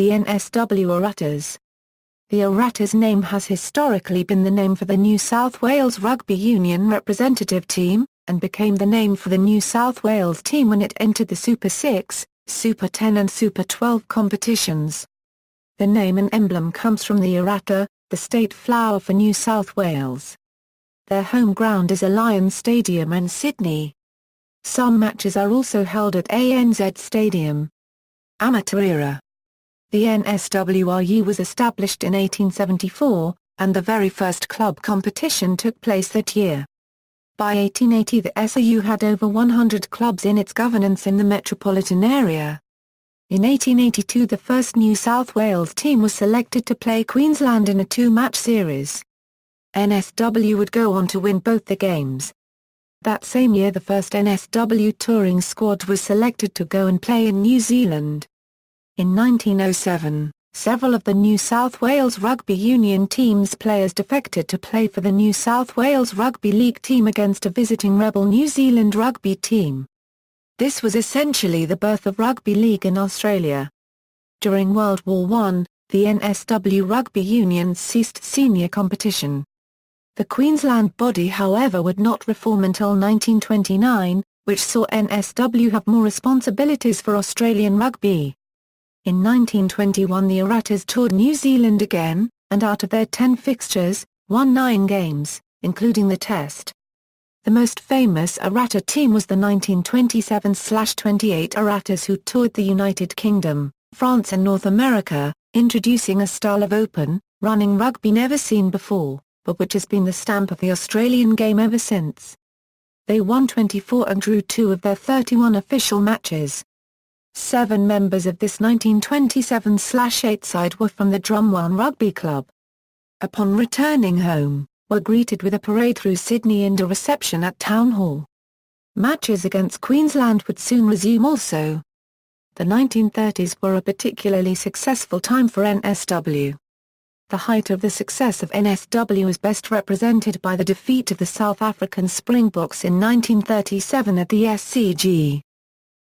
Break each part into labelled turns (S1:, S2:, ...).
S1: the NSW Waratahs. The Waratahs name has historically been the name for the New South Wales Rugby Union representative team, and became the name for the New South Wales team when it entered the Super 6, Super 10 and Super 12 competitions. The name and emblem comes from the waratah, the state flower for New South Wales. Their home ground is Allianz Stadium in Sydney. Some matches are also held at ANZ Stadium. Amateur era. The NSWRU was established in 1874, and the very first club competition took place that year. By 1880 the SRU had over 100 clubs in its governance in the metropolitan area. In 1882 the first New South Wales team was selected to play Queensland in a two-match series. NSW would go on to win both the games. That same year the first NSW touring squad was selected to go and play in New Zealand. In 1907, several of the New South Wales Rugby Union team's players defected to play for the New South Wales Rugby League team against a visiting rebel New Zealand rugby team. This was essentially the birth of rugby league in Australia. During World War I, the NSW Rugby Union ceased senior competition. The Queensland body however would not reform until 1929, which saw NSW have more responsibilities for Australian rugby. In 1921 the Waratahs toured New Zealand again, and out of their 10 fixtures, won 9 games, including the Test. The most famous Waratah team was the 1927/28 Waratahs who toured the United Kingdom, France and North America, introducing a style of open, running rugby never seen before, but which has been the stamp of the Australian game ever since. They won 24 and drew 2 of their 31 official matches. 7 members of this 1927/8 side were from the Drumwan Rugby Club. Upon returning home, were greeted with a parade through Sydney and a reception at Town Hall. Matches against Queensland would soon resume also. The 1930s were a particularly successful time for NSW. The height of the success of NSW is best represented by the defeat of the South African Springboks in 1937 at the SCG.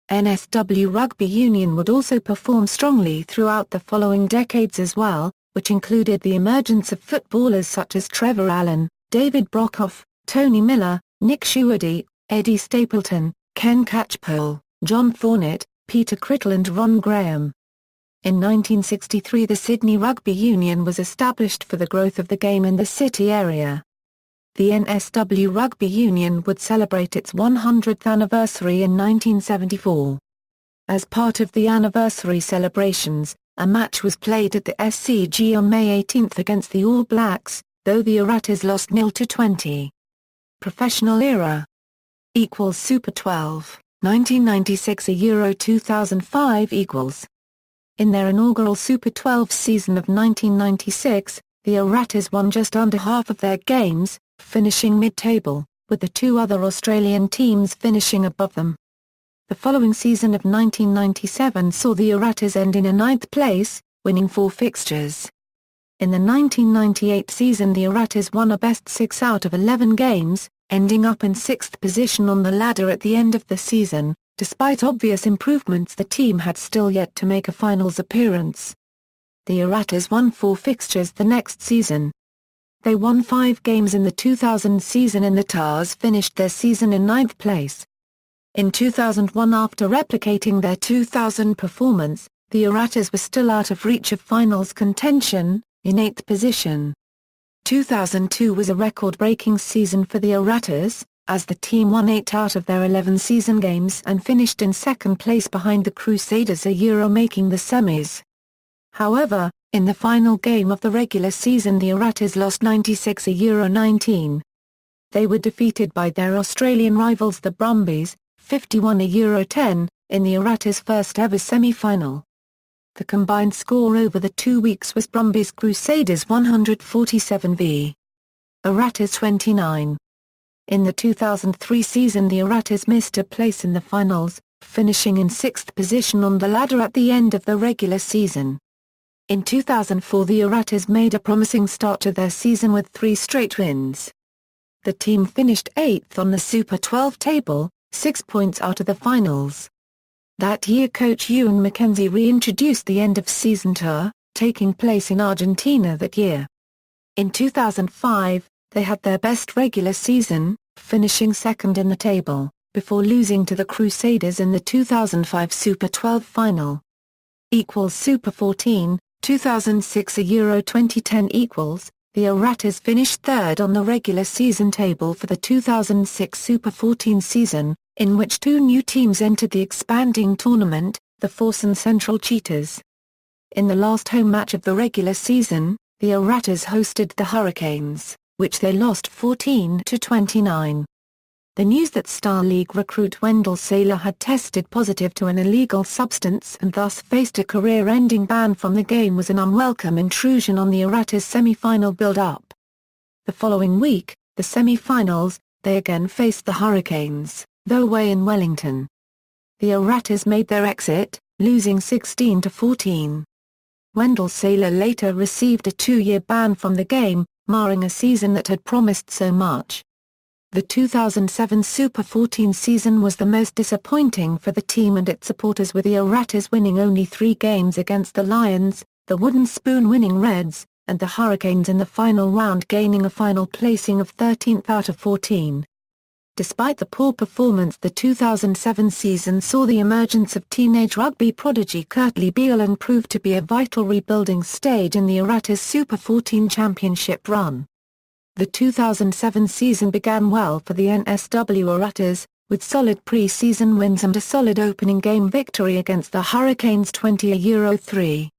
S1: NSW Rugby Union would also perform strongly throughout the following decades as well, which included the emergence of footballers such as Trevor Allen, David Brockhoff, Tony Miller, Nick Shuardy, Eddie Stapleton, Ken Catchpole, John Thornett, Peter Crittall and Ron Graham. In 1963 the Sydney Rugby Union was established for the growth of the game in the city area. The NSW Rugby Union would celebrate its 100th anniversary in 1974. As part of the anniversary celebrations, a match was played at the SCG on May 18 against the All Blacks, though the Waratahs lost 0-20. Professional era = Super 12, 1996 Euro 2005 = In their inaugural Super 12 season of 1996, the Waratahs won just under half of their games, finishing mid-table, with the 2 other Australian teams finishing above them. The following season of 1997 saw the Waratahs end in a 9th place, winning 4 fixtures. In the 1998 season the Waratahs won a best 6 out of 11 games, ending up in 6th position on the ladder at the end of the season. Despite obvious improvements the team had still yet to make a finals appearance. The Waratahs won 4 fixtures the next season. They won 5 games in the 2000 season and the Tars finished their season in 9th place. In 2001 after replicating their 2000 performance, the Waratahs were still out of reach of finals contention, in 8th position. 2002 was a record-breaking season for the Waratahs, as the team won 8 out of their 11 season games and finished in 2nd place behind the Crusaders making the semis. However, in the final game of the regular season the Waratahs lost 96-19. They were defeated by their Australian rivals the Brumbies, 51-10, in the Waratahs' first ever semi-final. The combined score over the 2 weeks was Brumbies Crusaders 147 v. Waratahs 29. In the 2003 season the Waratahs missed a place in the finals, finishing in 6th position on the ladder at the end of the regular season. In 2004 the Waratahs made a promising start to their season with 3 straight wins. The team finished 8th on the Super 12 table, 6 points out of the finals. That year coach Ewan Mackenzie reintroduced the end-of-season tour, taking place in Argentina that year. In 2005, they had their best regular season, finishing second in the table, before losing to the Crusaders in the 2005 Super 12 final. Super 14, 2006 Euro 2010 The Waratahs finished third on the regular season table for the 2006 Super 14 season, in which two new teams entered the expanding tournament, the Force and Central Cheetahs. In the last home match of the regular season, the Waratahs hosted the Hurricanes, which they lost 14-29. The news that Star League recruit Wendell Saylor had tested positive to an illegal substance and thus faced a career-ending ban from the game was an unwelcome intrusion on the Waratahs' semi-final build-up. The following week, the semi-finals, they again faced the Hurricanes, though away in Wellington. The Waratahs made their exit, losing 16-14. Wendell Saylor later received a 2-year ban from the game, marring a season that had promised so much. The 2007 Super 14 season was the most disappointing for the team and its supporters, with the Waratahs winning only 3 games against the Lions, the Wooden Spoon winning Reds, and the Hurricanes in the final round gaining a final placing of 13th out of 14. Despite the poor performance, the 2007 season saw the emergence of teenage rugby prodigy Kurtley Beale and proved to be a vital rebuilding stage in the Waratahs Super 14 championship run. The 2007 season began well for the NSW Waratahs, with solid pre-season wins and a solid opening game victory against the Hurricanes 20-3.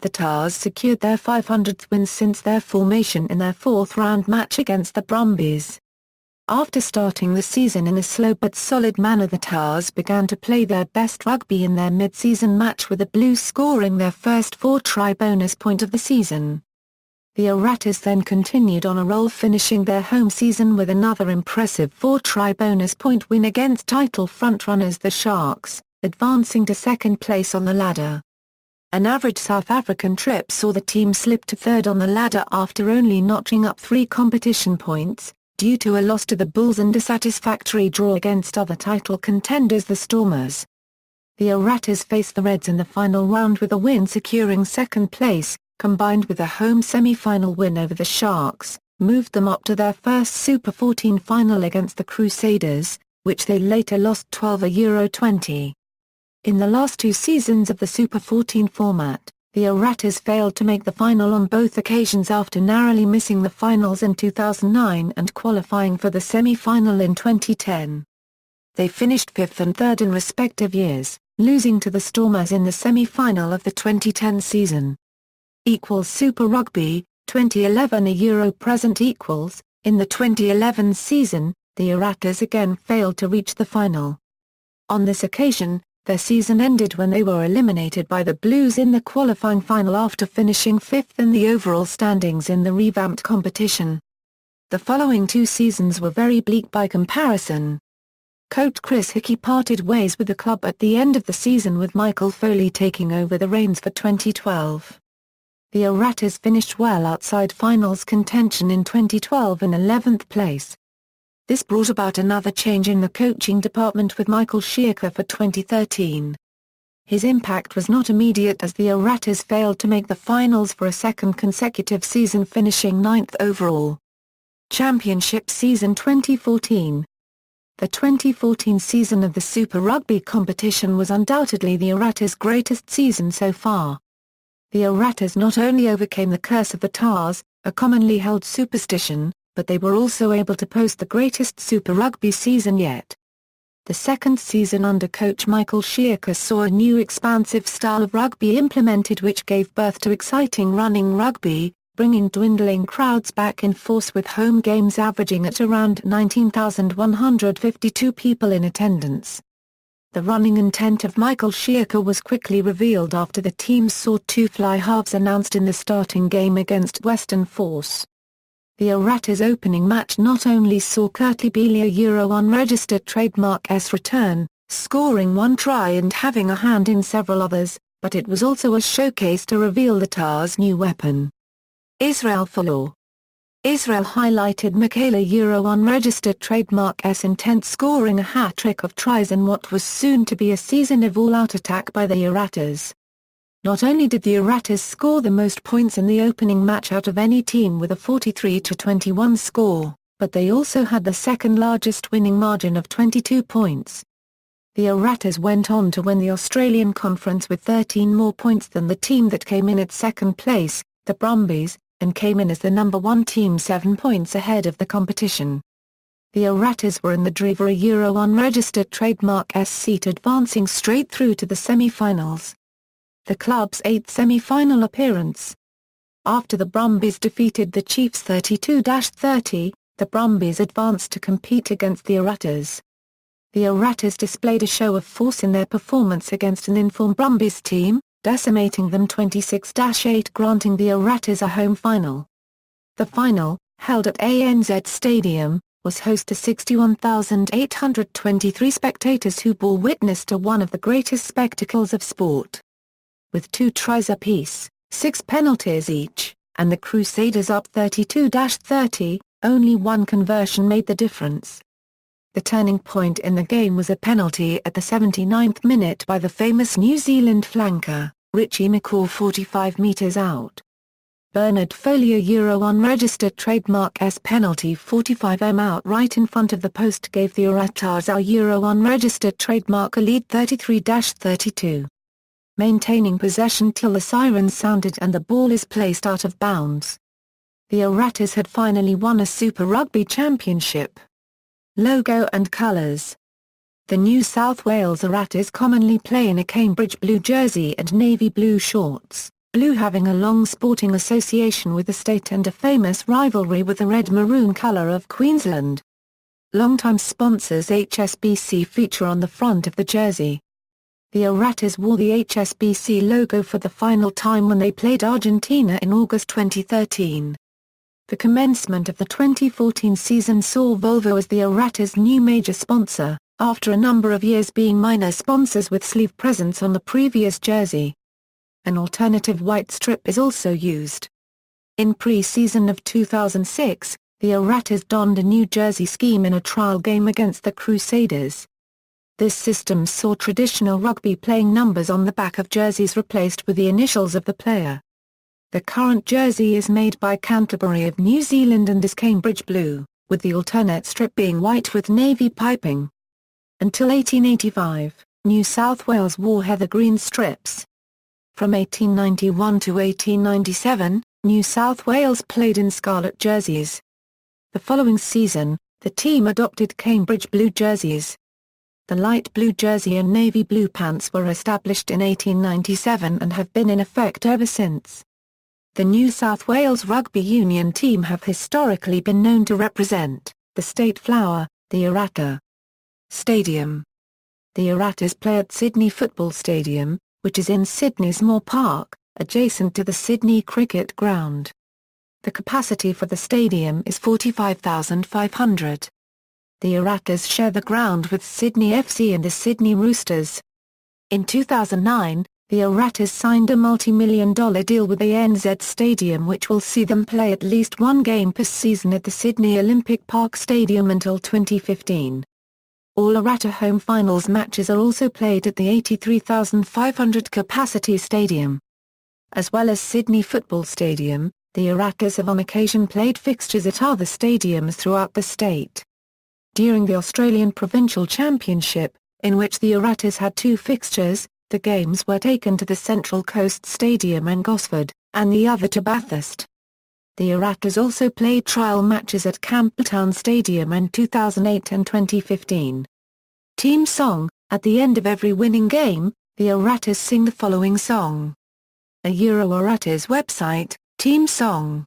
S1: The Tars secured their 500th win since their formation in their 4th round match against the Brumbies. After starting the season in a slow but solid manner, the Tars began to play their best rugby in their mid-season match, with the Blues scoring their first 4-try bonus point of the season. The Waratahs then continued on a roll, finishing their home season with another impressive 4-try bonus point win against title frontrunners the Sharks, advancing to second place on the ladder. An average South African trip saw the team slip to third on the ladder after only notching up 3 competition points, due to a loss to the Bulls and a satisfactory draw against other title contenders the Stormers. The Waratahs faced the Reds in the final round, with a win securing second place, combined with a home semi-final win over the Sharks, moved them up to their first Super 14 final against the Crusaders, which they later lost 12-20. In the last 2 seasons of the Super 14 format, the Waratahs failed to make the final on both occasions after narrowly missing the finals in 2009 and qualifying for the semi-final in 2010. They finished 5th and 3rd in respective years, losing to the Stormers in the semi-final of the 2010 season. Super Rugby, 2011 Euro present equals, in the 2011 season, the Waratahs again failed to reach the final. On this occasion, their season ended when they were eliminated by the Blues in the qualifying final after finishing 5th in the overall standings in the revamped competition. The following 2 seasons were very bleak by comparison. Coach Chris Hickey parted ways with the club at the end of the season, with Michael Foley taking over the reins for 2012. The Waratahs finished well outside finals contention in 2012 in 11th place. This brought about another change in the coaching department with Michael Shearker for 2013. His impact was not immediate, as the Waratahs failed to make the finals for a second consecutive season, finishing 9th overall. Championship season 2014. The 2014 season of the Super Rugby competition was undoubtedly the Waratahs' greatest season so far. The Waratahs not only overcame the curse of the Tars, a commonly held superstition, but they were also able to post the greatest Super Rugby season yet. The second season under coach Michael Shearker saw a new expansive style of rugby implemented, which gave birth to exciting running rugby, bringing dwindling crowds back in force, with home games averaging at around 19,152 people in attendance. The running intent of Michael Shearker was quickly revealed after the team saw 2 fly halves announced in the starting game against Western Force. The Waratahs' opening match not only saw Kurtley Beale, a Euro unregistered trademark S, return, scoring 1 try and having a hand in several others, but it was also a showcase to reveal the Tars' new weapon. Israel Folau. Israel highlighted Michaela unregistered trademark intent, scoring a hat-trick of tries in what was soon to be a season of all-out attack by the Waratahs. Not only did the Waratahs score the most points in the opening match out of any team with a 43-21 score, but they also had the second-largest winning margin of 22 points. The Waratahs went on to win the Australian Conference with 13 more points than the team that came in at second place, the Brumbies, and came in as the number 1 team 7 points ahead of the competition. The Waratahs were in the draw for a unregistered trademark seat, advancing straight through to the semi-finals. The club's 8th semi-final appearance. After the Brumbies defeated the Chiefs 32-30, the Brumbies advanced to compete against the Waratahs. The Waratahs displayed a show of force in their performance against an informed Brumbies team, decimating them 26-8, granting the Waratahs a home final. The final, held at ANZ Stadium, was host to 61,823 spectators who bore witness to one of the greatest spectacles of sport. With 2 tries apiece, 6 penalties each, and the Crusaders up 32-30, only one conversion made the difference. The turning point in the game was a penalty at the 79th minute by the famous New Zealand flanker, Richie McCaw, 45 metres out. Bernard Follier unregistered trademark penalty 45m out right in front of the post gave the Waratahs a unregistered trademark a lead 33-32. Maintaining possession till the sirens sounded and the ball is placed out of bounds. The Waratahs had finally won a Super Rugby Championship. Logo and colours. The New South Wales Waratahs commonly play in a Cambridge blue jersey and navy blue shorts, blue having a long sporting association with the state and a famous rivalry with the red-maroon colour of Queensland. Longtime sponsors HSBC feature on the front of the jersey. The Waratahs wore the HSBC logo for the final time when they played Argentina in August 2013. The commencement of the 2014 season saw Volvo as the Waratahs' new major sponsor, after a number of years being minor sponsors with sleeve presence on the previous jersey. An alternative white strip is also used. In pre-season of 2006, the Waratahs donned a new jersey scheme in a trial game against the Crusaders. This system saw traditional rugby playing numbers on the back of jerseys replaced with the initials of the player. The current jersey is made by Canterbury of New Zealand and is Cambridge blue, with the alternate strip being white with navy piping. Until 1885, New South Wales wore heather green strips. From 1891 to 1897, New South Wales played in scarlet jerseys. The following season, the team adopted Cambridge blue jerseys. The light blue jersey and navy blue pants were established in 1897 and have been in effect ever since. The New South Wales Rugby Union team have historically been known to represent the state flower, the Waratah. Stadium. The Waratahs play at Sydney Football Stadium, which is in Sydney's Moore Park, adjacent to the Sydney Cricket Ground. The capacity for the stadium is 45,500. The Waratahs share the ground with Sydney FC and the Sydney Roosters. In 2009, the Waratahs signed a multi-million-dollar deal with the ANZ Stadium, which will see them play at least one game per season at the Sydney Olympic Park Stadium until 2015. All Waratah home finals matches are also played at the 83,500 capacity stadium. As well as Sydney Football Stadium, the Waratahs have on occasion played fixtures at other stadiums throughout the state. During the Australian Provincial Championship, in which the Waratahs had 2 fixtures, the games were taken to the Central Coast Stadium in Gosford, and the other to Bathurst. The Waratahs also played trial matches at Campbelltown Stadium in 2008 and 2015. Team song. At the end of every winning game, the Waratahs sing the following song. A Waratahs website, team song.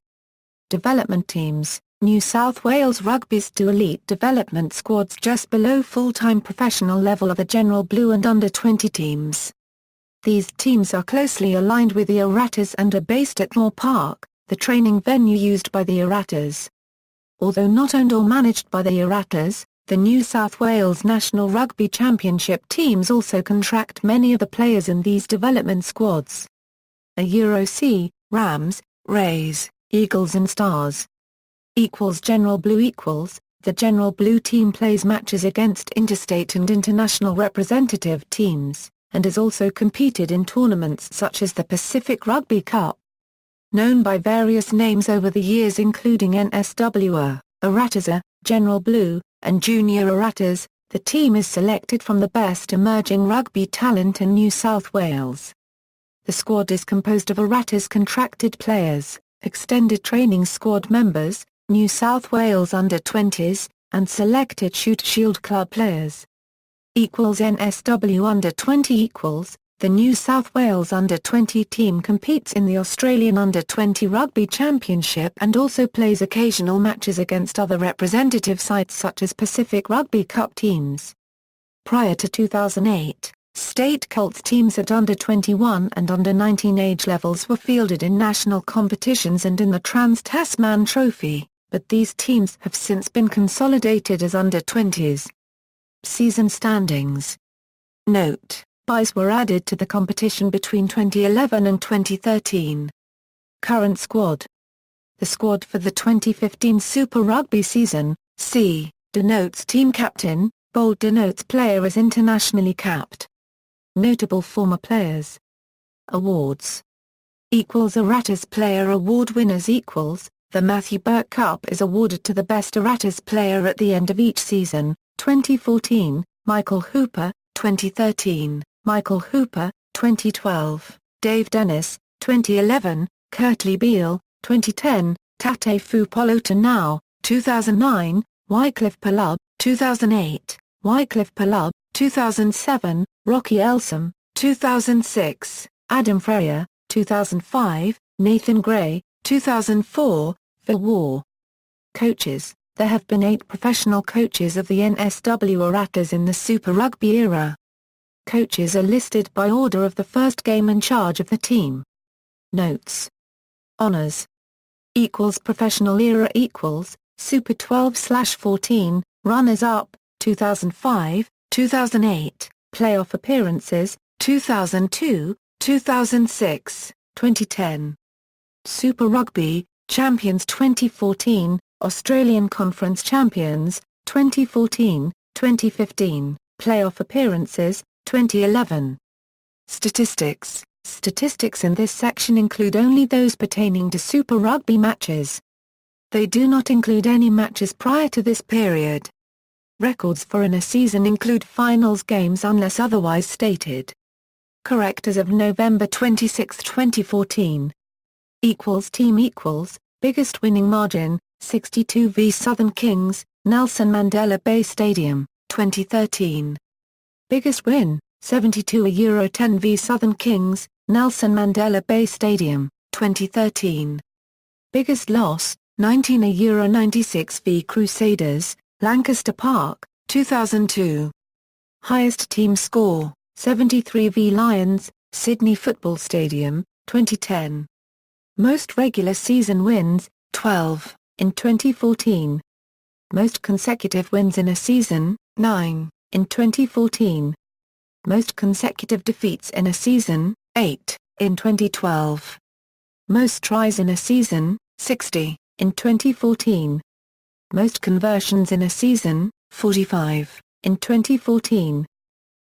S1: Development teams. New South Wales Rugby's 2 elite development squads just below full-time professional level are the General Blue and under-20 teams. These teams are closely aligned with the Waratahs and are based at Moore Park, the training venue used by the Waratahs. Although not owned or managed by the Waratahs, the New South Wales National Rugby Championship teams also contract many of the players in these development squads. A C, Rams, Rays, Eagles and Stars. General Blue the General Blue team plays matches against interstate and international representative teams, and has also competed in tournaments such as the Pacific Rugby Cup. Known by various names over the years including NSW Waratahs, General Blue, and Junior Waratahs, the team is selected from the best emerging rugby talent in New South Wales. The squad is composed of Waratahs contracted players, extended training squad members, New South Wales under-20s, and selected Shooter Shield club players. NSW under-20 The New South Wales under-20 team competes in the Australian under-20 Rugby Championship and also plays occasional matches against other representative sides such as Pacific Rugby Cup teams. Prior to 2008, state Colts teams at under-21 and under-19 age levels were fielded in national competitions and in the Trans-Tasman Trophy, but these teams have since been consolidated as under-20s. Season standings. Note: buys were added to the competition between 2011 and 2013. Current squad. The squad for the 2015 Super Rugby season, C, denotes team captain, bold denotes player as internationally capped. Notable former players. Awards. Waratahs Player Award winners The Matthew Burke Cup is awarded to the best Waratahs player at the end of each season, 2014, Michael Hooper, 2013. Michael Hooper, 2012, Dave Dennis, 2011, Kurtley Beale, 2010, Tate Fupolotunau, 2009, Wycliffe Palub, 2008, Wycliffe Palub, 2007, Rocky Elsom, 2006, Adam Freya, 2005, Nathan Gray, 2004, Phil Waugh. Coaches. There have been 8 professional coaches of the NSW Waratahs in the Super Rugby era. Coaches are listed by order of the first game in charge of the team. Notes. Honours. Professional era Super 12/14, runners-up, 2005, 2008, playoff appearances, 2002, 2006, 2010. Super Rugby, champions 2014, Australian Conference champions, 2014, 2015, playoff appearances, 2011. Statistics. Statistics in this section include only those pertaining to Super Rugby matches. They do not include any matches prior to this period. Records for in a season include finals games unless otherwise stated. Correct as of November 26, 2014. Team biggest winning margin, 62 v Southern Kings, Nelson Mandela Bay Stadium, 2013. Biggest win, 72 €10 v Southern Kings, Nelson Mandela Bay Stadium, 2013. Biggest loss, 19 €96 v Crusaders, Lancaster Park, 2002. Highest team score, 73 v Lions, Sydney Football Stadium, 2010. Most regular season wins, 12, in 2014. Most consecutive wins in a season, 9, in 2014. Most consecutive defeats in a season, 8, in 2012. Most tries in a season, 60, in 2014. Most conversions in a season, 45, in 2014.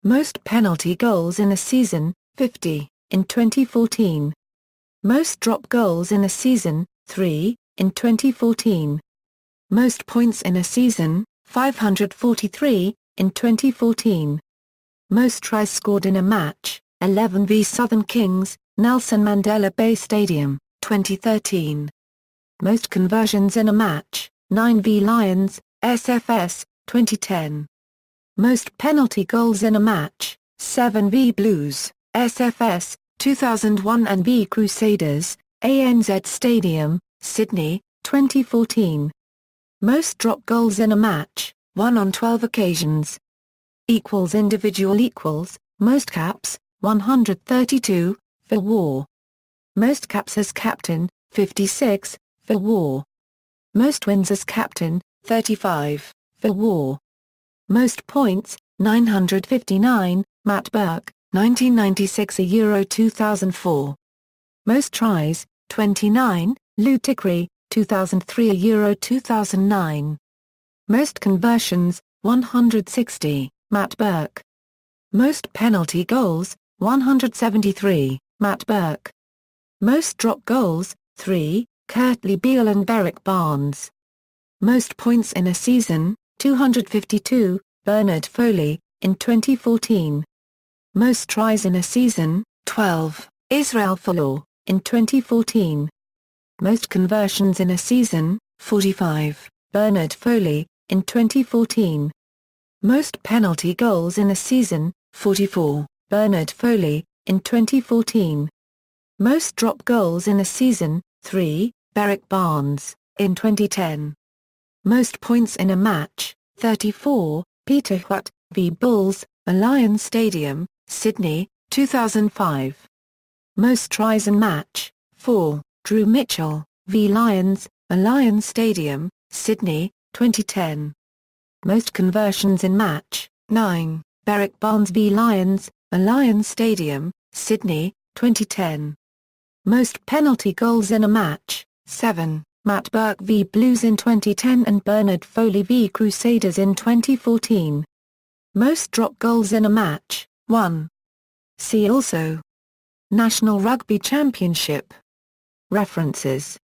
S1: Most penalty goals in a season, 50, in 2014. Most drop goals in a season, 3, in 2014. Most points in a season, 543, in 2014. Most tries scored in a match, 11 v Southern Kings, Nelson Mandela Bay Stadium, 2013. Most conversions in a match, 9 v Lions, SFS, 2010. Most penalty goals in a match, 7 v Blues, SFS, 2001 and v Crusaders, ANZ Stadium, Sydney, 2014. Most drop goals in a match, 1 on 12 occasions. Individual most caps, 132, for Waugh. Most caps as captain, 56, for Waugh. Most wins as captain, 35, for Waugh. Most points, 959, Matt Burke, 1996 Euro 2004. Most tries, 29, Lou Tickery, 2003 Euro 2009. Most conversions, 160, Matt Burke. Most penalty goals, 173, Matt Burke. Most drop goals, 3, Curtly Beale and Berwick Barnes. Most points in a season, 252, Bernard Foley, in 2014. Most tries in a season, 12, Israel Folau, in 2014. Most conversions in a season, 45, Bernard Foley, in 2014. Most penalty goals in a season, 44, Bernard Foley, in 2014. Most drop goals in a season, 3, Berwick Barnes, in 2010. Most points in a match, 34, Peter Hutt, v Bulls, Allianz Stadium, Sydney, 2005. Most tries in match, 4, Drew Mitchell, v Lions, Allianz Stadium, Sydney, 2010. Most conversions in match, 9, Berwick Barnes v Lions, Allianz Stadium, Sydney, 2010. Most penalty goals in a match, 7, Matt Burke v Blues in 2010 and Bernard Foley v Crusaders in 2014. Most drop goals in a match, 1. See also: National Rugby Championship. References.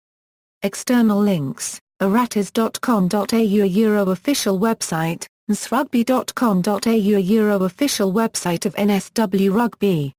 S1: External links: waratahs.com.au Euro official website, nsrugby.com.au Euro official website of NSW Rugby.